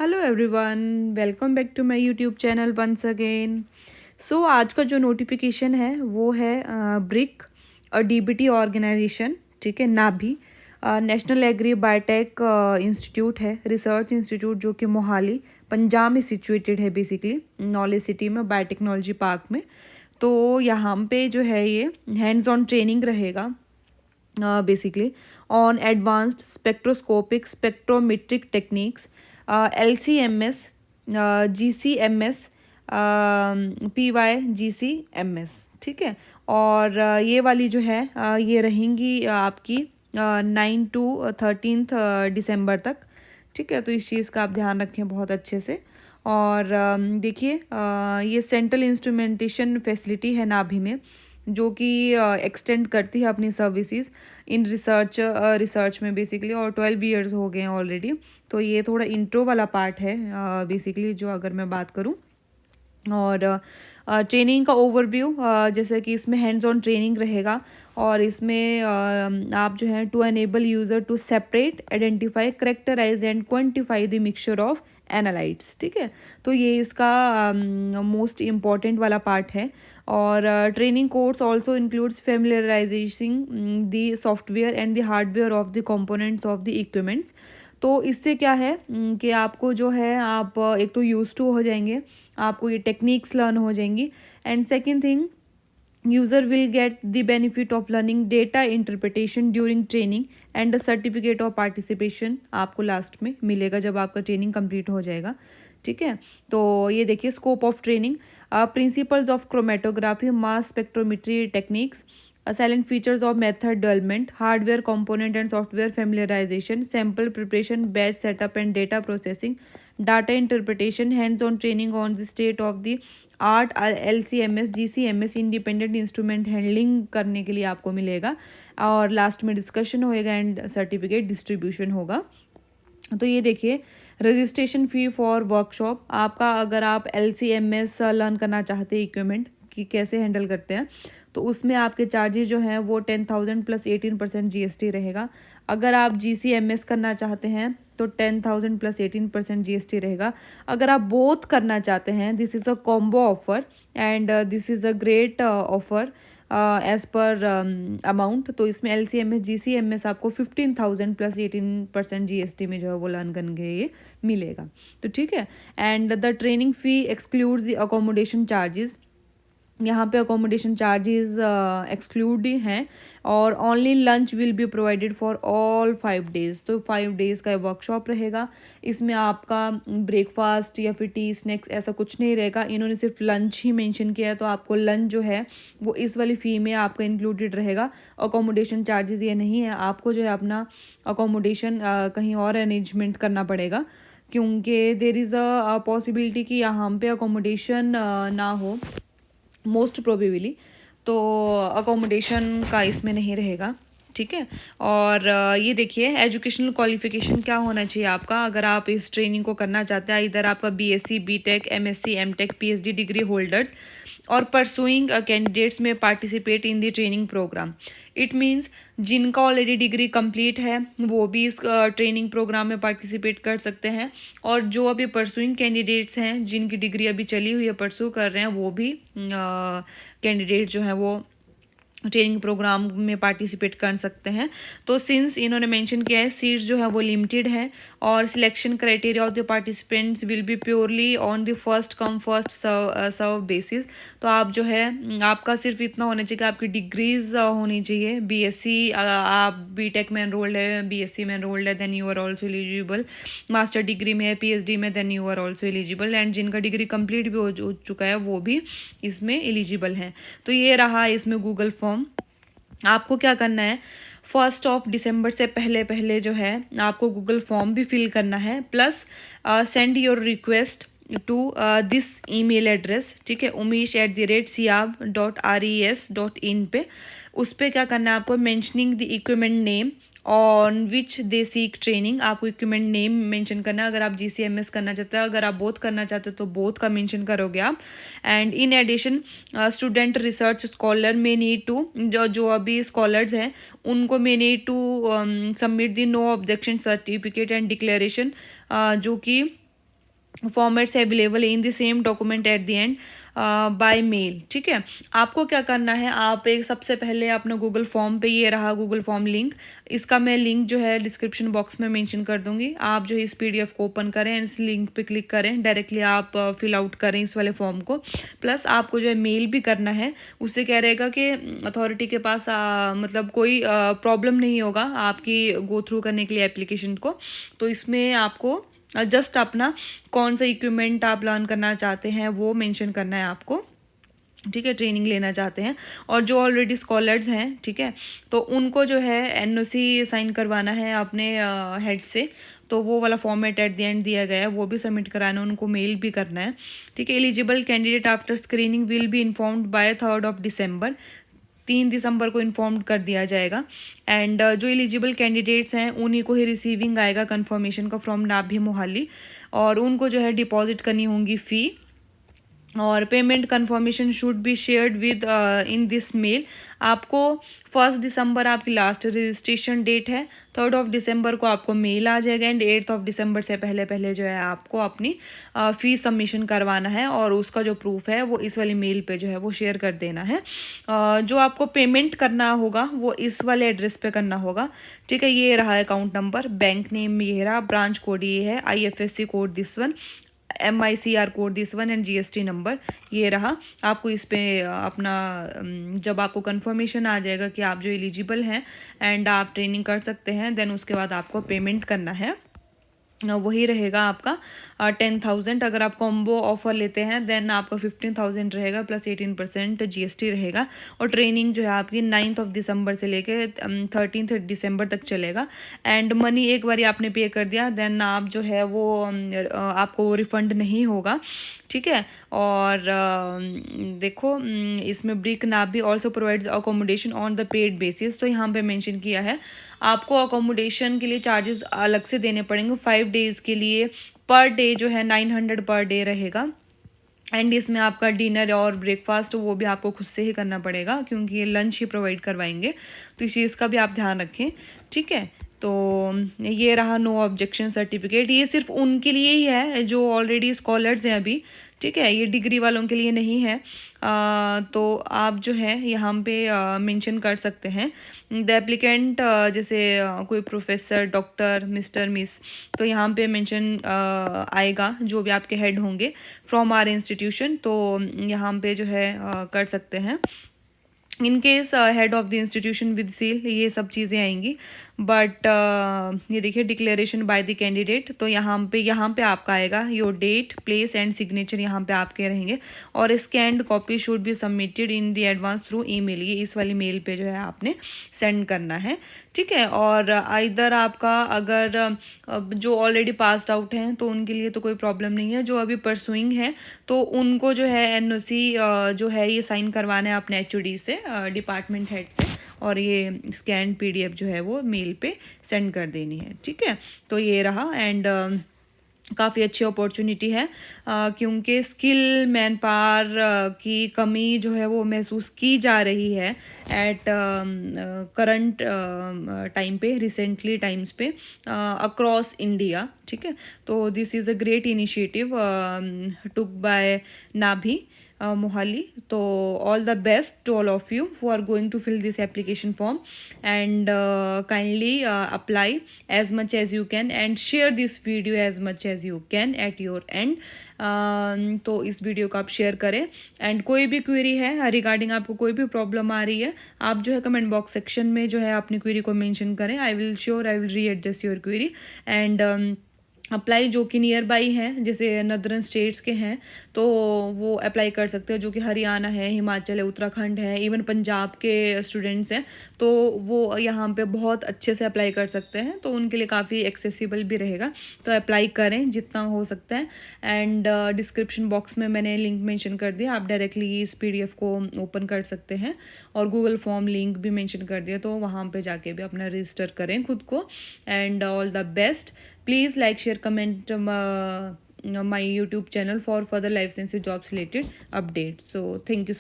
Hello everyone, welcome back to my YouTube channel once again. So आज का जो notification है वो है ब्रिक और डीबीटी ऑर्गेनाइजेशन, ठीक है, नाभी नेशनल एग्री बायोटेक इंस्टीट्यूट है, रिसर्च इंस्टीट्यूट जो कि मोहाली पंजाब में सिचुएटेड है, बेसिकली नॉलेज सिटी में, बायोटेक्नोलॉजी पार्क में। तो यहाँ पे जो है ये हैंड्स ऑन ट्रेनिंग रहेगा basically on advanced spectroscopic spectrometric techniques, LCMS, GCMS, PYGCMS, ठीक है। और ये वाली जो है ये रहेंगी आपकी 9 to 13 दिसंबर तक, ठीक है। तो इस चीज़ का आप ध्यान रखें बहुत अच्छे से। और देखिए ये सेंट्रल इंस्ट्रूमेंटेशन फैसिलिटी है नाभि में, जो कि एक्सटेंड करती है अपनी सर्विसेज इन रिसर्च में बेसिकली, और 12 ईयर्स हो गए हैं ऑलरेडी। तो ये थोड़ा इंट्रो वाला पार्ट है बेसिकली, जो अगर मैं बात करूँ। और ट्रेनिंग का ओवरव्यू, जैसे कि इसमें हैंड्स ऑन ट्रेनिंग रहेगा, और इसमें आप जो है to enable user to separate, identify, characterise and quantify the mixture of analytes, ठीक है। तो ये इसका मोस्ट इम्पॉर्टेंट वाला पार्ट है। और training course also includes familiarisation the software and the hardware of the components of the equipments. तो इससे क्या है कि आपको जो है आप एक तो यूज टू हो जाएंगे, आपको ये टेक्निक्स लर्न हो जाएंगी, and second thing, user will get the benefit of learning data interpretation during training and the certificate of participation आपको लास्ट में मिलेगा जब आपका ट्रेनिंग कंप्लीट हो जाएगा, ठीक है। तो ये देखिए scope of training, principles of chromatography, mass spectrometry techniques, silent features of method development, hardware component and software familiarisation, sample preparation, batch setup and data processing, data interpretation, hands on training on the state of the art, LCMS, GCMS, independent instrument handling करने के लिए आपको मिलेगा, और last में discussion होएगा and certificate distribution होगा। तो ये देखिए रजिस्ट्रेशन फ़ी फॉर वर्कशॉप आपका, अगर आप LCMS लर्न करना चाहते हैं इक्विपमेंट कि कैसे हैंडल करते हैं, तो उसमें आपके चार्जेस जो हैं वो 10,000 प्लस 18% GST रहेगा। अगर आप GCMS करना चाहते हैं तो 10,000 प्लस 18% GST रहेगा। अगर आप बोथ करना चाहते हैं, this is a combo offer and this is a great offer as per amount. तो इसमें LCMS GCMS आपको 15,000 प्लस 18% GST में जो है वो लर्न करके ये मिलेगा, तो ठीक है। And the training fee excludes the accommodation charges, यहाँ पे अकोमोडेशन चार्जेस एक्सक्लूड हैं, और only lunch will be provided for all 5 days. तो 5 डेज़ का वर्कशॉप रहेगा, इसमें आपका ब्रेकफास्ट या फिर टी स्नैक्स ऐसा कुछ नहीं रहेगा, इन्होंने सिर्फ लंच ही मेंशन किया है। तो आपको लंच जो है वो इस वाली फ़ी में आपका इंक्लूडेड रहेगा, अकोमोडेशन चार्जेस ये नहीं है। आपको जो है अपना अकोमोडेशन कहीं और अरेंजमेंट करना पड़ेगा, क्योंकि देर इज़ अ पॉसिबिलिटी कि यहाँ पे अकोमोडेशन ना हो मोस्ट प्रोबेबली, तो अकोमोडेशन का इसमें नहीं रहेगा, ठीक है। और ये देखिए एजुकेशनल क्वालिफिकेशन क्या होना चाहिए आपका, अगर आप इस ट्रेनिंग को करना चाहते हैं, इधर आपका BSc BTech MSc MTech PhD degree holders और परसुइंग कैंडिडेट्स में participate in the training program. It means जिनका ऑलरेडी डिग्री कंप्लीट है वो भी इस ट्रेनिंग प्रोग्राम में पार्टिसिपेट कर सकते हैं, और जो अभी परसुइंग कैंडिडेट्स हैं जिनकी डिग्री अभी चली हुई है, परसू कर रहे हैं, वो भी कैंडिडेट जो हैं वो ट्रेनिंग प्रोग्राम में पार्टिसिपेट कर सकते हैं। तो सिंस इन्होंने मेंशन किया है सीट्स जो है वो लिमिटेड है, और selection criteria of the participants will be purely on the first come first serve basis. तो आप जो है आपका सिर्फ इतना होना चाहिए कि आपकी डिग्रीज होनी चाहिए। BSc आप BTech में एनरोल्ड है, BSc में एनरोल्ड है, then you are also eligible. Master degree में है, PhD में, then you are also eligible, and जिनका डिग्री कंप्लीट भी हो चुका है वो भी इसमें एलिजिबल हैं। तो ये रहा इसमें गूगल फॉर्म। आपको क्या करना है, 1 दिसंबर से पहले पहले जो है आपको गूगल फॉर्म भी फिल करना है, plus send your request to this email address, ठीक है, umesh@siab.res.in पे। उस पर क्या करना है आपको, mentioning the equipment name on which they seek training, आपको इक्विपमेंट नेम मेंशन करना है। अगर आप GCMS करना चाहते हैं, अगर आप बोथ करना चाहते हो तो बोथ का मेंशन करोगे आप। And in addition student research scholar में नीड टू, जो अभी स्कॉलर्स हैं उनको में need to submit the no objection certificate and declaration, जो कि formats available in the same document at the end by mail. ठीक है, आपको क्या करना है, आप एक सबसे पहले अपना गूगल फॉर्म पे, ये रहा गूगल फॉर्म लिंक, इसका मैं लिंक जो है डिस्क्रिप्शन बॉक्स में मेंशन कर दूंगी। आप जो है इस पीडीएफ को ओपन करें, इस लिंक पे क्लिक करें, डायरेक्टली आप फिल आउट करें इस वाले फॉर्म को। प्लस आपको जो है मेल भी करना है, उससे क्या रहेगा कि अथॉरिटी के पास मतलब कोई प्रॉब्लम नहीं होगा आपकी गो थ्रू करने के लिए एप्लीकेशन को। तो इसमें आपको जस्ट अपना कौन सा इक्विपमेंट आप लर्न करना चाहते हैं वो मेंशन करना है आपको। ठीक है, ट्रेनिंग लेना चाहते हैं, और जो ऑलरेडी स्कॉलर्स हैं, ठीक है, तो उनको जो है एनओसी साइन करवाना है अपने हेड से। तो वो वाला फॉर्मेट एट द एंड दिया गया है, वो भी सबमिट कराना है, उनको मेल भी करना है। ठीक है, eligible candidate after screening will be informed by 3 December, 3 दिसंबर को इन्फॉर्म कर दिया जाएगा। एंड जो एलिजिबल कैंडिडेट्स हैं उन्हीं को ही रिसीविंग आएगा कन्फर्मेशन का फ्रॉम नाभी मोहाली, और उनको जो है डिपॉजिट करनी होंगी फ़ी, और payment confirmation should be shared with in this mail. आपको 1 दिसंबर आपकी लास्ट रजिस्ट्रेशन डेट है, 3 दिसंबर को आपको मेल आ जाएगा, एंड 8 दिसंबर से पहले पहले जो है आपको अपनी फीस सबमिशन करवाना है, और उसका जो प्रूफ है वो इस वाली मेल पे जो है वो शेयर कर देना है। जो आपको पेमेंट करना होगा वो इस वाले एड्रेस पे करना होगा। ठीक है, ये रहा अकाउंट नंबर, बैंक नेम ये रहा, ब्रांच कोड ये है, IFSC code this one, MICR code this one, and GST number ये रहा। आपको इस पे अपना जब आपको कंफर्मेशन आ जाएगा कि आप जो एलिजिबल हैं एंड आप ट्रेनिंग कर सकते हैं, देन उसके बाद आपको पेमेंट करना है। वही रहेगा आपका 10,000। अगर आप कॉम्बो ऑफर लेते हैं देन आपका 15,000 रहेगा, प्लस 18% GST रहेगा। और ट्रेनिंग जो है आपकी 9 दिसंबर से लेके 13 दिसंबर तक चलेगा। एंड मनी एक बार आपने पे कर दिया देन आप जो है वो आपको वो रिफंड नहीं होगा। ठीक है, और देखो इसमें BRIC NABI also provides accommodation on the paid basis. तो यहाँ पे मेंशन किया है आपको अकोमोडेशन के लिए चार्जेस अलग से देने पड़ेंगे। 5 डेज़ के लिए पर डे जो है 900 पर डे रहेगा। एंड इसमें आपका डिनर और ब्रेकफास्ट वो भी आपको खुद से ही करना पड़ेगा, क्योंकि ये लंच ही प्रोवाइड करवाएंगे, तो इस चीज़ का भी आप ध्यान रखें। ठीक है, तो ये रहा नो ऑब्जेक्शन सर्टिफिकेट, ये सिर्फ उनके लिए ही है जो ऑलरेडी स्कॉलर्स हैं अभी। ठीक है, ये डिग्री वालों के लिए नहीं है। तो आप जो है यहाँ पे मेंशन कर सकते हैं द एप्लीकेंट, जैसे कोई प्रोफेसर, डॉक्टर, मिस्टर, मिस, तो यहाँ पे मेंशन आएगा जो भी आपके हेड होंगे फ्रॉम आर इंस्टीट्यूशन, तो यहाँ पे जो है कर सकते हैं। In case head of the institution with seal, ये सब चीज़ें आएंगी। बट ये देखिए डिक्लेरेशन बाय द कैंडिडेट, तो यहाँ पे आपका आएगा your date, place and signature यहाँ पे आपके रहेंगे, और scanned copy should be submitted in the advance through email, ये इस वाली मेल पे जो है आपने सेंड करना है। ठीक है, और इधर आपका अगर जो ऑलरेडी पास्ड आउट हैं तो उनके लिए तो कोई प्रॉब्लम नहीं है, जो अभी परसुइंग है तो उनको जो है एनओसी जो है ये साइन करवाना है अपने HOD से, डिपार्टमेंट हेड से, और ये स्कैन PDF जो है वो मेल पे सेंड कर देनी है। ठीक है, तो ये रहा। एंड काफ़ी अच्छी अपॉर्चुनिटी है, क्योंकि स्किल मैन पावर की कमी जो है वो महसूस की जा रही है एट करंट टाइम पे, रिसेंटली टाइम्स पे अक्रॉस इंडिया। ठीक है, तो this is a great initiative took by NABI Mohali. So all the best to all of you who are going to fill this application form, and kindly apply as much as you can and share this video as much as you can at your end. तो इस video को आप share करें, and कोई भी query है regarding, आपको कोई भी प्रॉब्लम आ रही है, आप जो है कमेंट बॉक्स सेक्शन में जो है अपनी क्वेरी को मेंशन करें। I will readdress your query. And apply जो कि नियर बाई हैं, जैसे नदरन स्टेट्स के हैं तो वो अप्लाई कर सकते हैं, जो कि हरियाणा है, हिमाचल है, उत्तराखंड है, इवन पंजाब के स्टूडेंट्स हैं, तो वो यहाँ पे बहुत अच्छे से अप्लाई कर सकते हैं, तो उनके लिए काफ़ी एक्सेसिबल भी रहेगा। तो अप्लाई करें जितना हो सकता है। एंड डिस्क्रिप्शन बॉक्स में मैंने लिंक मेंशन कर दिया, आप डायरेक्टली इस PDF को ओपन कर सकते हैं, और गूगल फॉर्म लिंक भी मेंशन कर दिया, तो वहाँ पे जाके भी अपना रजिस्टर करें खुद को। And all the best. Please like, share, comment my YouTube channel for further life sciences jobs related updates. So thank you.